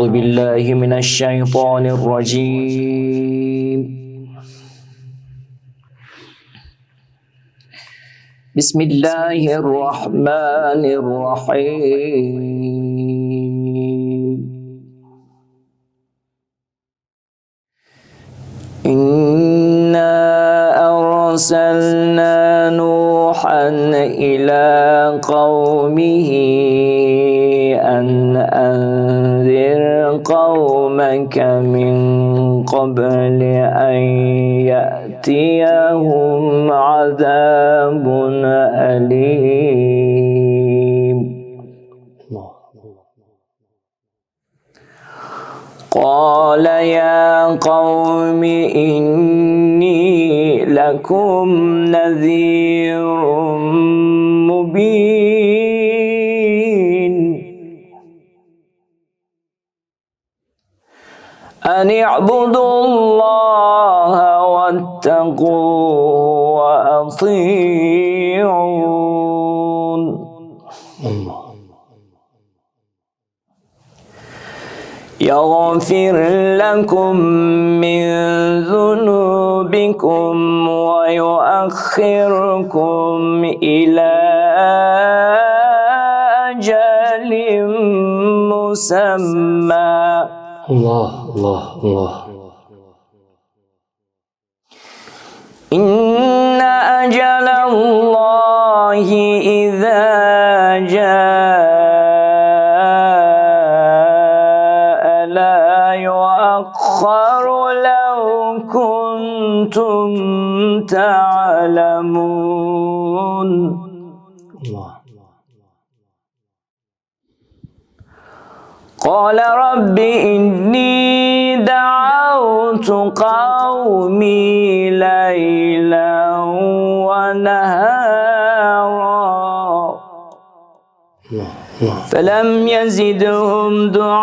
أعوذ بالله من الشيطان الرجيم. بسم الله الرحمن الرحيم. إنا أرسلنا نوحا إلى قومه أن أنذر قومك من قبل أن يأتيهم عذاب أليم. قال يا قوم إني لكم نذير مبين أن اعبدوا الله واتقوه وأطيعون. يغفر لكم من ذنوبكم ويؤخركم إلى أجل مسمى. الله الله الله. إن أجل الله إذا جاء لا يؤخر لو كنتم تعلمون. الله. قال رب إني دعوت قومي ليلا ونهارا فلم يزدهم دعائي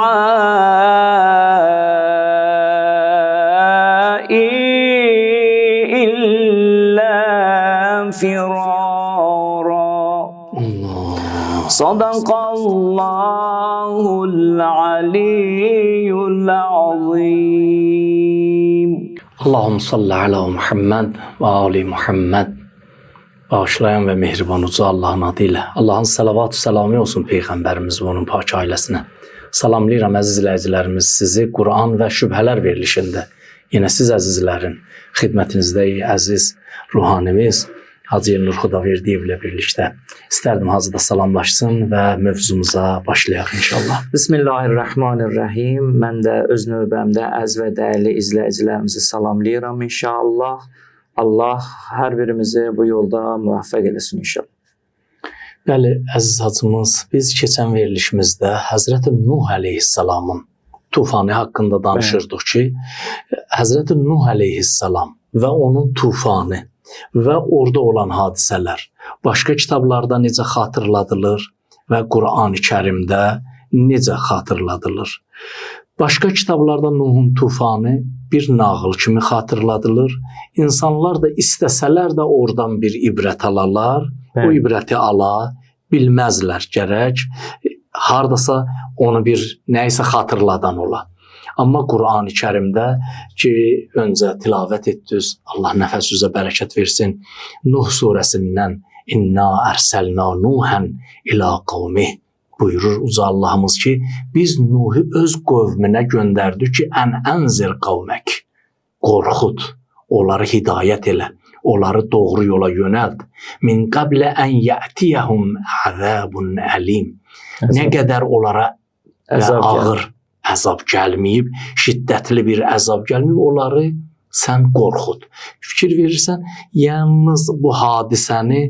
إلا فرارا. صدق الله العلي العظيم. Allahümme salli ala Muhammed ve ali Muhammed. Bağışlayan ve mehriban uca Allah'ın adıyla. Allah'ın salavat-ı selamı olsun Peyğəmbərimiz ve onun pak ailesine. Salamlayıram əziz izləyicilərimiz sizi Kur'an ve şübhələr verilişində. Yine siz əzizlərin xidmətinizdəyik əziz ruhanimiz Hacı Elnur Xudaverdiyev ile birlikte. İsterdim Hacı da salamlaşsın ve mövzumuza başlayaq inşallah. Bismillahirrahmanirrahim. Mən də öz növbəmdə əziz və dəyərli izləyicilərimizi salamlayıram inşallah. Allah hər birimizi bu yolda müvəffəq eləsin inşallah. Bəli, əziz hacımız, biz keçən verilişimizdə Həzrəti Nuh əleyhissalamın tufanı haqqında danışırdıq ki, Həzrəti Nuh əleyhissalam və onun tufanı və orada olan hadisələr başqa kitablarda necə xatırladılır və Qur'an-ı Kərimdə necə xatırladılır. Başqa kitablarda Nuhun tufanı bir nağıl kimi xatırladılır. İnsanlar da istəsələr də oradan bir ibrət alarlar, o ibrəti ala bilməzlər gərək. Hardasa onu bir nəysə xatırladan ola. Amma Qur'an-ı Kərimdə ki, öncə tilavət etdiniz, Allah nəfəsinizə bərəkət versin. Nuh surəsindən İnna ərsəlna Nuhən ilə qavmi buyurur uca Allahımız ki, biz Nuhu öz qövmünə göndərdik ki, ənzir qavmək, qorxud, onları hidayət elə, onları doğru yola yönəld. Min qablə ən yətiyəhum əzəbun əlim. Nə qədər onlara ağır əzab gəlməyib, şiddətli bir əzab gəlməyib, onları sən qorxud. Fikir verirsən, yalnız bu hadisəni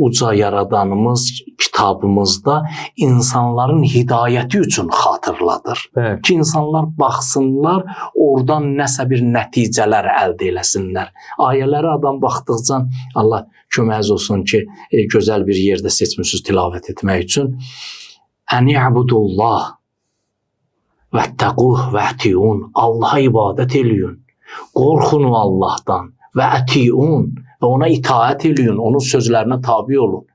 uca yaradanımız kitabımızda insanların hidayəti üçün xatırladır. Evet. Ki insanlar baxsınlar, oradan nəsə bir nəticələr əldə eləsinlər. Ayələri adam baxdıqca Allah köməyiniz olsun ki, gözəl bir yerdə seçmişsiniz tilavət etmək üçün. Ən-i'budullah vəttəquh və ətiyun. Allaha ibadət eləyin. Qorxun Allahdan və ətiyun və ona itaət eləyin, onun sözlərinə tabi olun.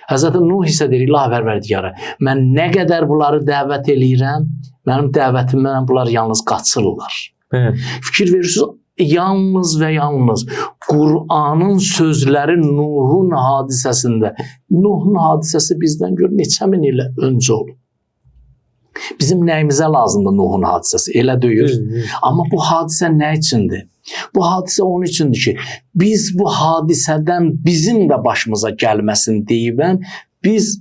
Həzrəti Nuh isə deyir, İlahi Pərverdigara, mən nə qədər bunları dəvət eləyirəm, mənim dəvətimdən bunlar yalnız qaçırlar. Evet. Fikir verirsiniz, yalnız və yalnız Qur'anın sözləri Nuhun hadisəsində. Nuhun hadisəsi bizdən gör neçə min il öncə olub. Bizim nəyimizə lazımdır Nuhun hadisəsi? Elə deyir. Amma bu hadisə nə üçündür? Bu hadisə onun üçündür ki, biz bu hadisədən bizim də başımıza gəlməsin deyibən, biz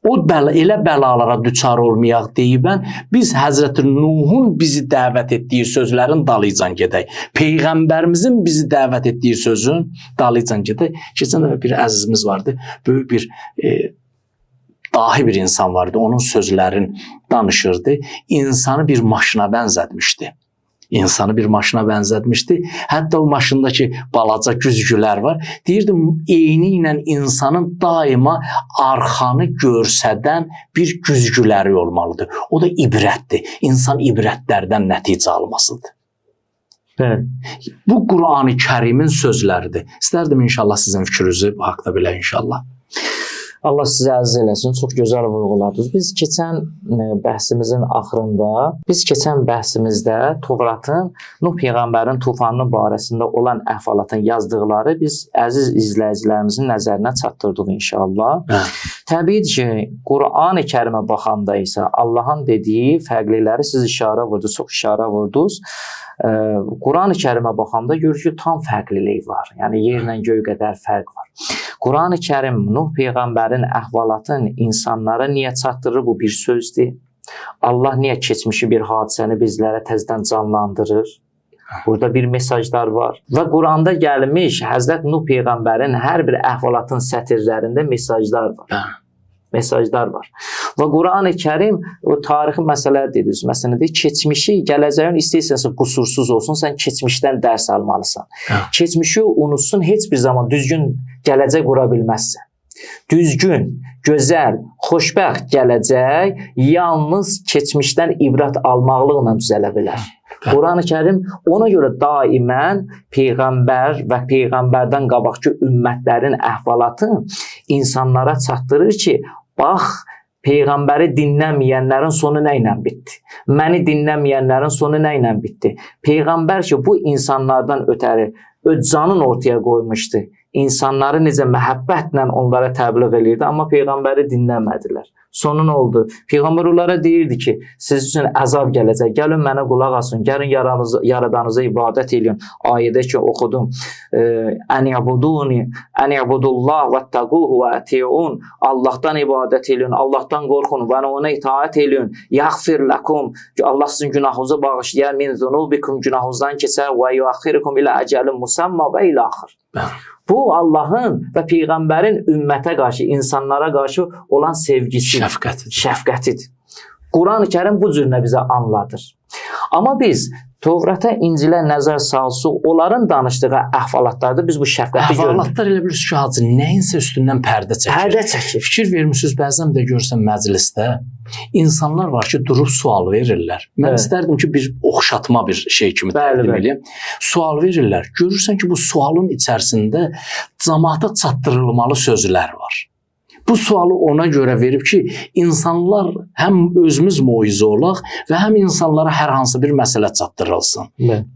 o elə bəlalara düçar olmayaq deyibən, biz Həzrəti Nuhun bizi dəvət etdiyi sözlərin dalıcan gedək. Peyğəmbərimizin bizi dəvət etdiyi sözün dalıcan gedək. Keçən dəfə bir əzizimiz vardı, böyük bir dahi bir insan vardı, onun sözlərini danışırdı. İnsanı bir maşına bənzətmişdi. İnsanı bir maşına bənzətmişdi. Hətta o maşındakı balaca güzgülər var. Deyirdi, eyni ilə insanın daima arxanı görsədən bir güzgüləri olmalıdır. O da ibrətdir. İnsan ibrətlərdən nəticə almasıdır. Evet. Bu Qur'an-ı Kərimin sözləridir. İstərdim inşallah sizin fikrinizi bu haqda belə inşallah. Allah sizə əziz eləsin. Çox gözəl vurğuladınız. Biz keçən bəhsimizdə Tövratın Nuh peyğəmbərin tufanı barəsində olan əhvalatın yazdıqları biz əziz izləyicilərimizin nəzərinə çatdırdıq inşallah. Təbiidir ki, Qur'an-ı Kərimə baxanda isə Allahın dediyi fərqliləri siz işarə vurdunuz, çox işarə vurdunuz. Qur'an-ı Kərimə baxanda görürük ki, tam fərqlilik var. Yəni yerlə göy qədər fərq var. Qur'an-ı Kərim Nuh peyğəmbərin əhvalatını insanlara niyə çatdırır? Bu bir sözdür. Allah niyə keçmişi bir hadisəni bizlərə təzədən canlandırır? Burada bir mesajlar var. Və Qur'anda gəlmiş Həzrət Nuh peyğəmbərin hər bir əhvalatın sətirlərində mesajlar var. Mesajlar var. Və Qur'an-ı Kərim o tarixi məsələlər deyirsiniz. Məsələn, keçmişi, gələcəyin istəyirsənsə qusursuz olsun, sən keçmişdən dərs almalısan. Keçmişi unutsun, heç bir zaman düzgün gələcək qura bilməzsən. Düzgün, gözəl, xoşbəxt gələcək yalnız keçmişdən ibrət almaqlıqla düzələ bilər. Qur'an-ı Kərim ona görə daimən peyğəmbər və peyğəmbərdən qabaqki ümmətlərin əhvalatını insanlara çatdırır ki, bax, peyğəmbəri dinləməyənlərin sonu nə ilə bitdi? Məni dinləməyənlərin sonu nə ilə bitdi? Peyğəmbər ki, bu insanlardan ötəri öz canını ortaya qoymuşdu. İnsanları necə məhəbbətlə onlara təbliğ eləyirdi, amma peyğəmbəri dinləmədilər. Sonu nə oldu? Peyğəmbər onlara deyirdi ki, siz üçün əzab gələcək, gəlin mənə qulaq asın, gəlin yaradanıza ibadət eləyin. Ayədə ki, oxudum, ən ibudullah və təquhu və ətiun, Allahdan ibadət eləyin, Allahdan qorxun və ona itaət eləyin, yəğfir ləkum, Allah sizin günahınızı bağışlayar, min zunubikum, günahınızdan keçər və yuaxirikum ilə əcəlin musamma və ilə axır. Bu Allahın və peyğəmbərin ümmətə qarşı, insanlara qarşı olan sevgisi, şəfqətidir. Quran-ı Kərim bu cürünə bizə anladır. Amma biz Tövrətə, İncilə nəzər salsaq, onların danışdığı əhvalatlarda biz bu şəfqəti görürük. Əhvalatlar elə bilirsiniz ki, hacı, nəyinsə üstündən pərdə çəkir. Pərdə çəkir. Fikir vermişsiniz, bəzən də görsən məclisdə insanlar var ki, durub sual verirlər. Mən istərdim ki, bir oxşatma bir şey kimi təqdim edeyim. Sual verirlər. Görürsən ki, bu sualın içərisində cəmaata çatdırılmalı sözlər var. Bu sualı ona görə verib ki, insanlar həm özümüz moizə olaq və həm insanlara hər hansı bir məsələ çatdırılsın.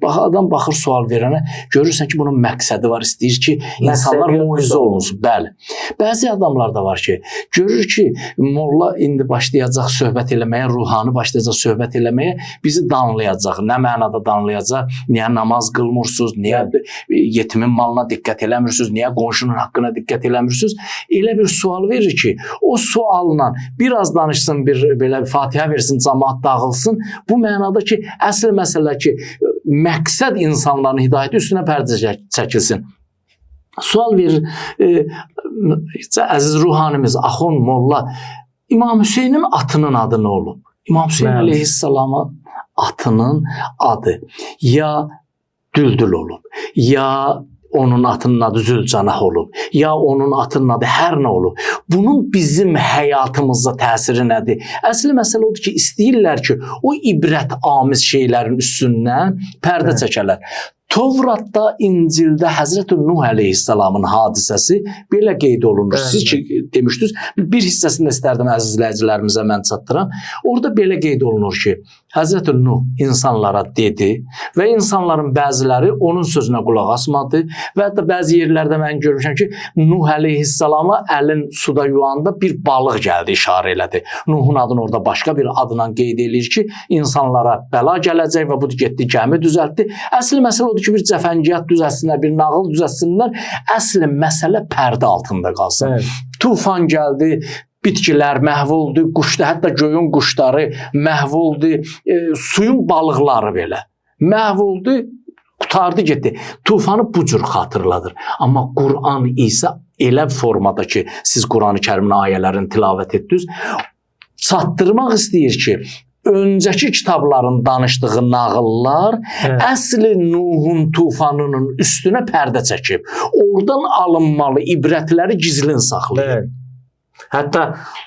Adam baxır sual verənə, görürsən ki, bunun məqsədi var, istəyir ki, insanlar moizə olunsun. Bəli. Bəzi adamlar da var ki, görür ki, molla indi başlayacaq söhbət eləməyə, ruhani başlayacaq söhbət eləməyə, bizi danlayacaq. Nə mənada danlayacaq? Niyə namaz qılmırsınız? Niyə yetimin malına diqqət eləmirsiniz? Niyə qonşunun haqqına diqqət eləmirsiniz? Elə bir sual verir ki, o sualla biraz danışsın, belə Fatihə versin, cəmaat dağılsın. Bu mənada ki, əsl məsələ ki, məqsəd insanların hidayəti üstünə pərdə çəkilsin. Sual verir, əziz ruhanimiz, Axund Molla, İmam Hüseynin atının adı nə olub? İmam Hüseyin əleyhissalamın atının adı ya Düldül olub, ya onun atının adı Zülcanah olub, ya onun atının adı hər nə olub. Bunun bizim həyatımızda təsiri nədir? Əsli məsələ odur ki, istəyirlər ki, o ibrət amiz şeylərin üstündən pərdə çəkərlər. Tövratda, İncildə Həzrəti Nuh əleyhissalamın hadisəsi belə qeyd olunur. Bəli. Siz ki demişdiniz, bir hissəsini də istərdim əziz izləyicilərimizə mən çatdıram. Orada belə qeyd olunur ki, Həzrəti Nuh insanlara dedi və insanların bəziləri onun sözünə qulaq asmadı və hətta bəzi yerlərdə mən görmüşəm ki, Nuh əleyhissalama əlin suda yuyanda bir balıq gəldi, işarə elədi. Nuhun adını orada başqa bir adla qeyd edir ki, insanlara bəla gələcək və bu getdi gəmi düzəltdi. Əsl məsələ odur ki, bir cəfəngiyat düzəltsinlər, bir nağıl düzəltsinlər. Əsl məsələ pərdə altında qalsın. Evet. Tufan gəldi, bitkilər məhv oldu, quşlar, hətta göyün quşları məhv oldu, suyun balıqları belə məhv oldu, qutardı getdi. Tufanı bu cür xatırladır. Amma Quran isə elə formada ki, siz Qurani-Kərimin ayələrini tilavət etdiniz, çatdırmaq istəyir ki, öncəki kitabların danışdığı nağıllar əsli Nuhun tufanının üstünə pərdə çəkib. Oradan alınmalı ibrətləri gizlin saxlayıb. Evet. Hətta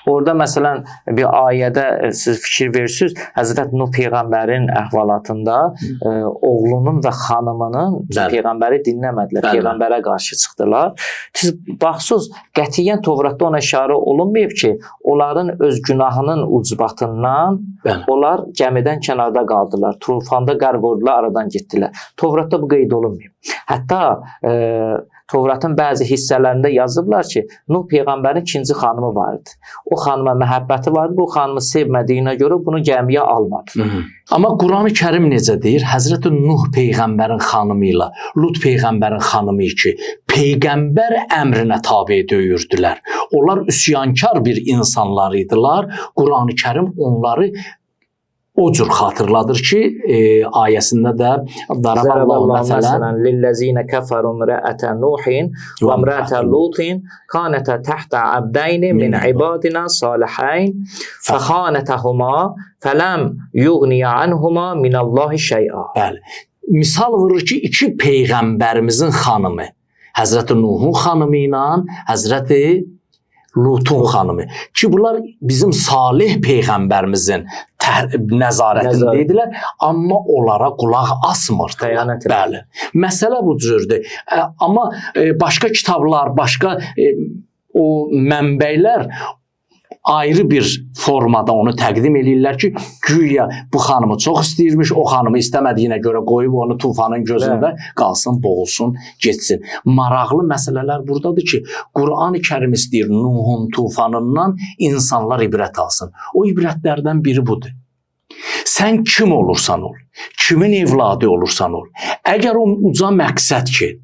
orada məsələn bir ayədə siz fikir verirsiniz, Həzrət Nuh peyğəmbərin əhvalatında oğlunun və xanımının peyğəmbəri dinləmədilər, peyğəmbərə qarşı çıxdılar. Siz baxsınız, qətiyyən Tövratda ona işarə olunmayıb ki, onların öz günahının ucbatından onlar gəmidən kənarda qaldılar, tufanda qərq oldular, aradan getdilər. Tövratda bu qeyd olunmayıb. Hətta Tövratın bəzi hissələrində yazıblar ki, Nuh peyğəmbərin ikinci xanımı var idi. O xanıma məhəbbəti vardı, bu xanımı sevmədiyinə görə bunu gəmiyə almadı. Amma Qurani-Kərim necə deyir? Həzrəti Nuh peyğəmbərin xanımı ilə Lut peyğəmbərin xanımı ki, peyğəmbər əmrinə tabe döyürdülər. Onlar üsyankar bir insanlar idilər. Qurani-Kərim onları o cür xatırladır ki, ayəsində də daraballahu məsələn lillezine kafaru imra'atan Nuhin ve imra'atan Lutin kanata tahta abdayn min ibadina salihayn fakhanatahuma falam yughniya anhuma min Allahi şey'a. Bəli. Misal vurur ki, iki peyğəmbərimizin xanımı, Həzrəti Nuhun xanımı ilə Həzrəti Lutun xanımı ki, bunlar bizim salih peyğəmbərimizin nəzarətində idilər, amma onlara qulaq asmırdılar. Bəli. Məsələ bu cürdür. Amma başqa kitablar, başqa o mənbəylər ayrı bir formada onu təqdim edirlər ki, güya bu xanımı çox istəyirmiş, o xanımı istəmədiyinə görə qoyub onu tufanın gözündə qalsın, boğulsun, geçsin. Maraqlı məsələlər buradadır ki, Qurani-Kərim istəyir Nuhun tufanından insanlar ibrət alsın. O ibrətlərdən biri budur. Sən kim olursan ol, kimin evladı olursan ol, əgər o uca məqsəd ki,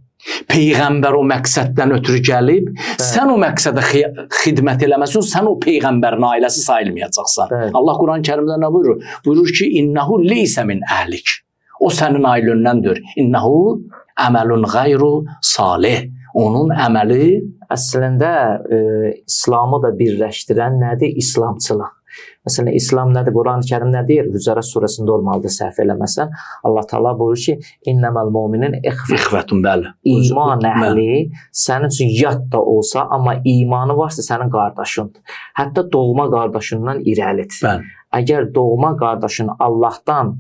peyğəmbər o məqsəddən ötürü gəlib, sən o məqsədə xidmət eləməsin, sən o peyğəmbərin ailəsi sayılmayacaqsan. Allah Quran-Kərimdə nə buyurur? Buyurur ki, innehu leysə min əhlik. O sənin ailöndəndir. İnnehu əməlun qeyru salih. Onun əməli əslində İslamı da birləşdirən nədir? İslamçılıq. Məsələn, İslam nədir? Qurani-Kərim nə deyir? Hücərət surəsində olmalıdır, səhv eləməsən. Allah Taala buyurur ki, innəməl müminin ixvətun, bəli. İman əhli sənin üçün yad da olsa, amma imanı varsa sənin qardaşındır. Hətta doğma qardaşından irəlidir. Bəli. Əgər doğma qardaşın Allahdan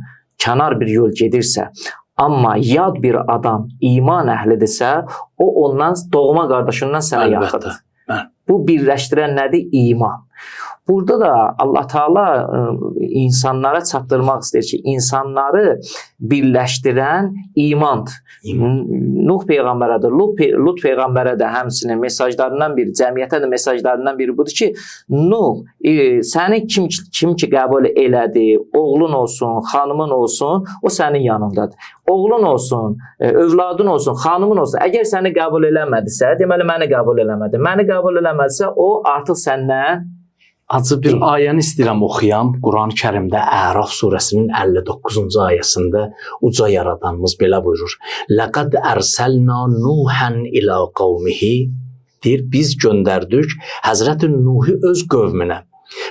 kənar bir yol gedirsə, amma yad bir adam iman əhlidirsə, o ondan doğma qardaşından sənə yaxındır. Bu birləşdirən nədir? İman. Burada da Allah Taala insanlara çatdırmaq istəyir ki, insanları birləşdirən imandır. Nuh peyğəmbərə də, Lut peyğəmbərə də həmçinin mesajlarından biri, cəmiyyətə də mesajlarından biri budur ki, Nuh, səni kim ki qəbul elədi, oğlun olsun, xanımın olsun, o sənin yanındadır. Oğlun olsun, övladın olsun, xanımın olsun. Əgər səni qəbul eləmədisə, deməli məni qəbul eləmədi. Məni qəbul eləmədisə, o artıq səndən acı bir ayəni istəyirəm oxuyam. Qurani-Kərimdə Əraf surəsinin 59-cu ayəsində uca yaradanımız belə buyurur. Laqad arsalna Nuhan ila qavmihi, deyir, biz göndərdik Həzrəti Nuhu öz qövmünə.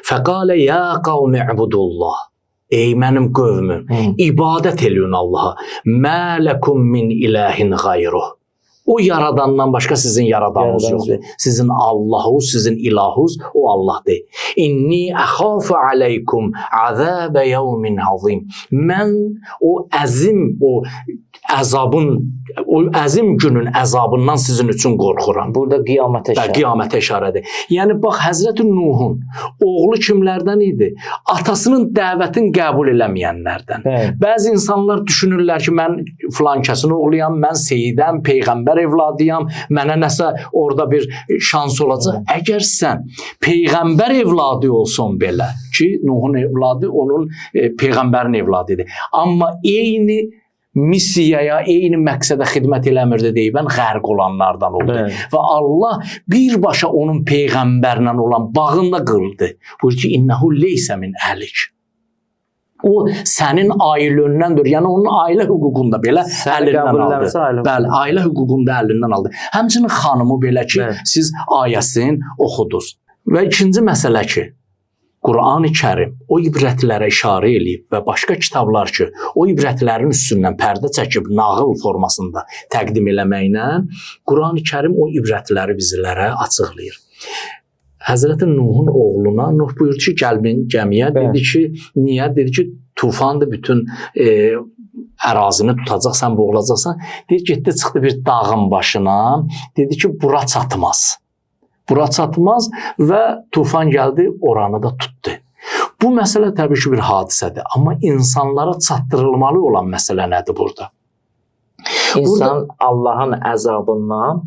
Fəqalə ya qavmi ibudullah. Ey mənim qövmüm, ibadət eləyin Allaha. Mə ləkum min ilahin qayruh. O yaradandan başqa sizin yaradanınız yoxdur. Sizin Allahunuz, sizin ilahunuz o Allahdır. İnni əxafu aleykum azabə yevmin azim. Mən o əzim günün əzabından sizin üçün qorxuram. Burada qiyamətə işarə. Qiyamətə işarədir. Yəni bax Həzrəti Nuhun oğlu kimlərdən idi? Atasının dəvətini qəbul eləməyənlərdən. Bəzi insanlar düşünürlər ki, mən filan kəsin oğluyam, mən seyidəm, peyğəmbər evladıyam, mənə nəsə orada bir şans olacaq. Əgər sən peyğəmbər evladı olsun belə ki, Nuhun evladı onun peyğəmbərin evladıdır. Amma eyni missiyaya, eyni məqsədə xidmət eləmirdi deyibən qərq olanlardan oldu. Və Allah birbaşa onun peyğəmbərlə olan bağında qıldı. Buyur ki, innəhu leysə min əhlik. O sənin ailöndəndir. Yəni onun ailə hüququnda belə əlindən aldı. Bəli, ailə hüququnda əlindən aldı. Həmçinin xanımı belə ki, siz ayəsini oxudunuz. Və ikinci məsələ ki, Qur'an-ı Kərim o ibrətlərə işarə eləyib və başqa kitablar ki, o ibrətlərin üstündən pərdə çəkib nağıl formasında təqdim eləməklə Qur'an-ı Kərim o ibrətləri bizlərə açıqlayır. Həzrəti Nuhun oğluna Nuh buyurdu ki, gəlbin gəmiyə, dedi ki, niyə? Dedi ki, tufandır, bütün ərazini tutacaqsan, boğulacaqsan. Dedi, getdi, çıxdı bir dağın başına, dedi ki, bura çatmaz. Bura çatmaz və tufan gəldi, oranı da tutdu. Bu məsələ təbii ki, bir hadisədir. Amma insanlara çatdırılmalı olan məsələ nədir burada? İnsan Allahın əzabından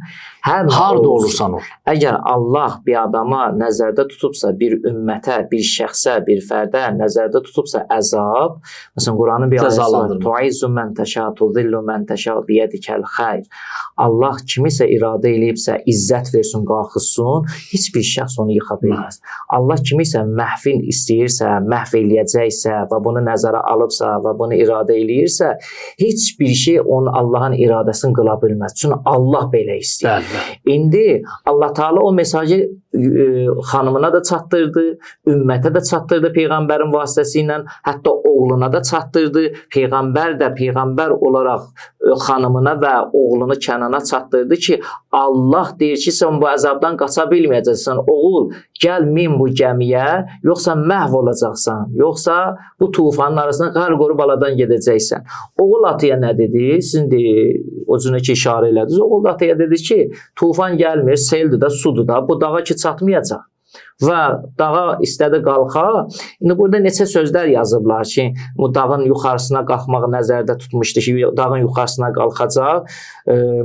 harda olursan ol. Əgər Allah bir adama nəzərdə tutubsa, bir ümmətə, bir şəxsə, bir fərdə nəzərdə tutubsa əzab, məsələn Quranın bir ayəsi var. Tu'izzu mən təşə, tudillu mən təşə, biyədikəl xeyr. Allah kimisə iradə eləyibsə izzət versin, qalxızsın, heç bir şəxs onu yıxa bilməz. Allah kimisə məhvin istəyirsə, məhv eləyəcəksə və bunu nəzərə alıbsa və bunu iradə eləyirsə, heç bir şey onun Allahın iradəsini qıla bilməz. Çünki Allah belə istəyir. İndi Allah Teala o mesajı xanımına da çatdırdı, ümmətə də çatdırdı peyğəmbərin vasitəsilə, hətta oğluna da çatdırdı. Peyğəmbər də peyğəmbər olaraq xanımına və oğlunu Kənana çatdırdı ki, Allah deyir ki, sən bu əzabdan qaça bilməyəcəksən. Oğul, gəl min bu gəmiyə, yoxsa məhv olacaqsan, yoxsa bu tufanın arasında qərq olub aladan gedəcəksən. Oğul ataya nə dedi? Sizin o cünə ki, işarə elədiniz. Oğul ataya dedi ki, tufan gəlmir, seldir də, sudur da, bu dağa ki çatmayacaq. Və dağa istədi qalxa. İndi burada neçə sözlər yazıblar ki, bu dağın yuxarısına qalxmağı nəzərdə tutmuşdu ki, dağın yuxarısına qalxacaq.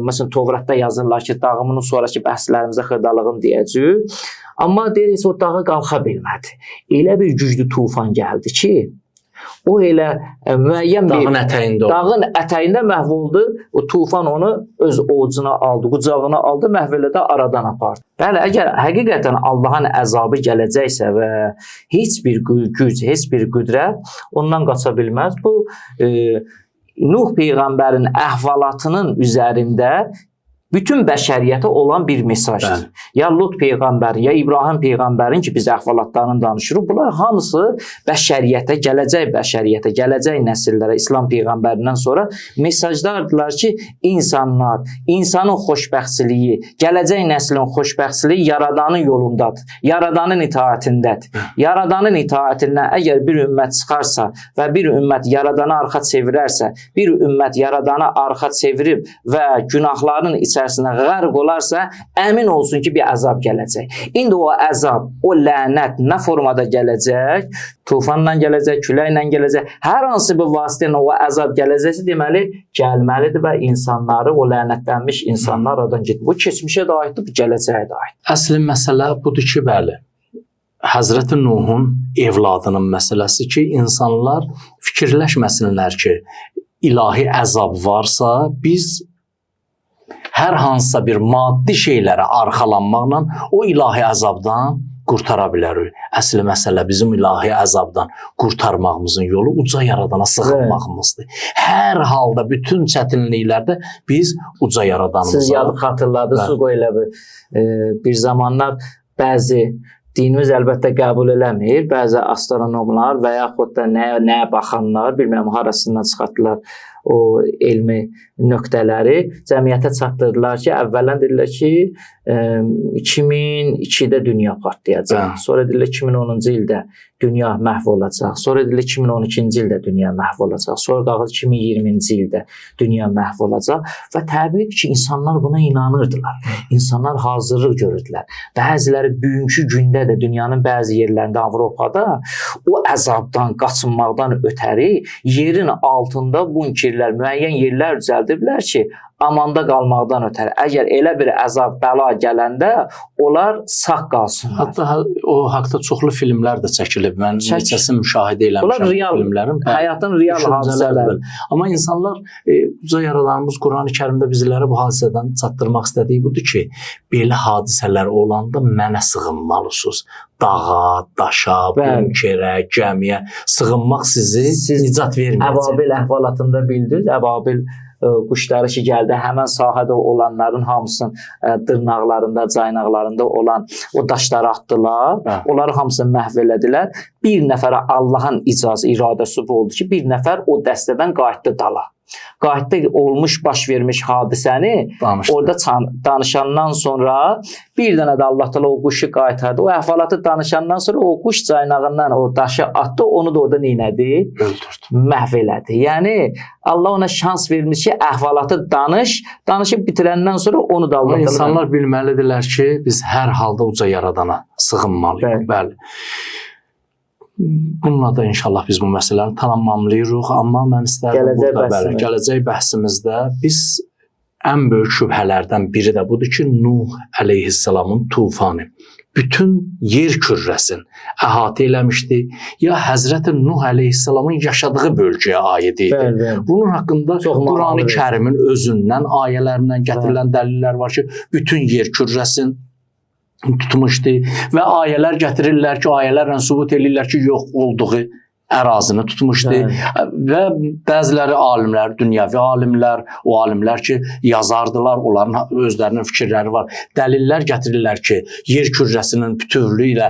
Məsələn, Tövratda yazırlar ki, dağımının sonraki bəhslərimizə xırdalığım deyəcək. Amma deyir, o dağa qalxa bilmədi. Elə bir güclü tufan gəldi ki, o elə müəyyən bir dağın ətəyində məhv oldu. O tufan onu öz ovucuna aldı, qucağına aldı, məhv elədi, aradan apardı. Bəli, əgər həqiqətən Allahın əzabı gələcəksə və heç bir güc, heç bir qüdrət ondan qaça bilməz. Bu Nuh peyğəmbərin əhvalatının üzərində bütün bəşəriyyətə olan bir mesajdır. Ya Lut peyğəmbər, ya İbrahim peyğəmbərin ki, biz əhvalatlarını danışırıq. Bunlar hamısı bəşəriyyətə, gələcək nəsillərə, İslam peyğəmbərindən sonra mesajlardılar ki, insanlar, insanın xoşbəxtçiliyi, gələcək nəslin xoşbəxtçiliyi Yaradanın yolundadır, Yaradanın itaətindədir. Yaradanın itaətindən əgər bir ümmət çıxarsa və bir ümmət Yaradana arxa çevirərsə, bir ümmət Yaradana arxa çevirib və günahların içərisində qərq olarsa, əmin olsun ki, bir əzab gələcək. İndi o əzab, o lənət nə formada gələcək? Tufanla gələcək, küləklə gələcək. Hər hansı bir vasitə ilə o əzab gələcəksə, deməli, gəlməlidir və insanları, o lənətlənmiş insanlar oradan getmir. Bu keçmişə də aiddir, bu gələcəyə də aid. Əsli məsələ budur ki, bəli, Həzrəti Nuhun evladının məsələsi ki, insanlar fikirləşməsinlər ki, ilahi əzab varsa, biz hər hansısa bir maddi şeylərə arxalanmaqla o ilahi əzabdan qurtara bilərik. Əsli məsələ bizim ilahi əzabdan qurtarmağımızın yolu uca Yaradana sığınmağımızdır. Hər halda, bütün çətinliklərdə biz uca Yaradanımıza... Siz xatırladınız, elə bir zamanlar bəzi dinimiz əlbəttə qəbul eləmir. Bəzi astronomlar və yaxud da nəyə baxanlar, bilməm, harasından çıxartdılar. o elmi nöqtələri cəmiyyətə çatdırırlar ki, əvvələn deyirlər ki, 2002-də dünya partlayacaq. Sonra deyirlər 2010-cu ildə dünya məhv olacaq. Sonra deyirlər 2012-ci ildə dünya məhv olacaq. Sonra qalır 2020-ci ildə dünya məhv olacaq və təbii ki, insanlar buna inanırdılar. İnsanlar hazırlıq görürdülər. Bəziləri bugünkü gündə də dünyanın bəzi yerlərində, Avropada o əzabdan, qaçınmaqdan ötəri yerin altında bunkirlər, müəyyən yerlər düzəldiblər ki, amanda qalmaqdan ötəri. Əgər elə bir əzab, bəla gələndə onlar sağ qalsınlar. Hətta o haqda çoxlu filmlər də çəkilib. Mən neçəsini müşahidə eləmişəm. Bunlar real filmlərin. Həyatın real hadisələri. Amma insanlar, uca yaradanımız Qurani Kərimdə bizlərə bu hadisədən çatdırmaq istədiyi budur ki, belə hadisələr olanda mənə sığınmalısınız. Dağa, daşa, bunkerə, gəmiyə sığınmaq sizi nicat verməyəcək. Əbabil əhvalatında bildiniz, Əbabil quşları ki gəldi, həmən sahədə olanların hamısının dırnaqlarında, caynaqlarında olan o daşları atdılar. Onları hamısını məhv elədilər. Bir nəfərə Allahın iradəsi bu oldu ki, bir nəfər o dəstədən qayıtdı dala. Qayıtda olmuş, baş vermiş hadisəni orada danışandan sonra bir dənə də Allah təala o quşu qaytardı. O əhvalatı danışandan sonra o quş caynağından o daşı atdı, onu da orada neynədi? Öldürdü. Məhv elədi. Yəni Allah ona şans vermiş ki, əhvalatı danışıb bitirəndən sonra onu da Allah təala. İnsanlar bilməlidirlər ki, biz hər halda uca yaradana sığınmalıyıq. Bəli. Bununla da inşallah biz bu məsələni tamamlayırıq, amma mən istərdim burada gələcək bəhsimizdə biz ən böyük şübhələrdən biri də budur ki, Nuh əleyhissalamın tufanı bütün yer kürrəsini əhatə eləmişdi, ya Həzrəti Nuh əleyhissalamın yaşadığı bölgəyə aid idi. Bunun haqqında Qurani Kərimin özündən, ayələrindən gətirilən dəlillər var ki, bütün yer kürrəsini tutmuşdu və ayələr gətirirlər ki, ayələrlə sübut edirlər ki, yox olduğu ərazini tutmuşdu və bəziləri alimlər, dünyəvi alimlər, o alimlər ki, yazardılar, onların özlərinin fikirləri var. Dəlillər gətirirlər ki, yer kürrəsinin bütövlüyü ilə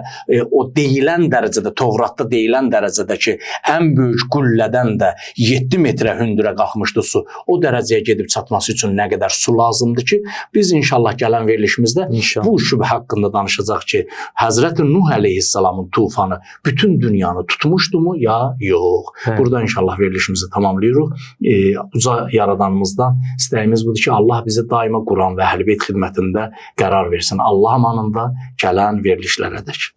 o deyilən dərəcədə, Tövratda deyilən dərəcədə ki, ən böyük qüllədən də 7 metrə hündürə qalxmışdı su. O dərəcəyə gedib çatması üçün nə qədər su lazımdır ki, biz inşallah gələn verilişimizdə bu şübhə haqqında danışacaq ki, Həzrəti Nuh əleyhissalamın tufanı bütün dünyanı tutmuşdumu, ya yox. Burada inşallah verilişimizi tamamlayırıq. Uca yaradanımızdan istəyimiz budur ki, Allah bizi daima Quran və Əhl-i xidmətində qərar versin. Allah amanında gələn verilişlərədək.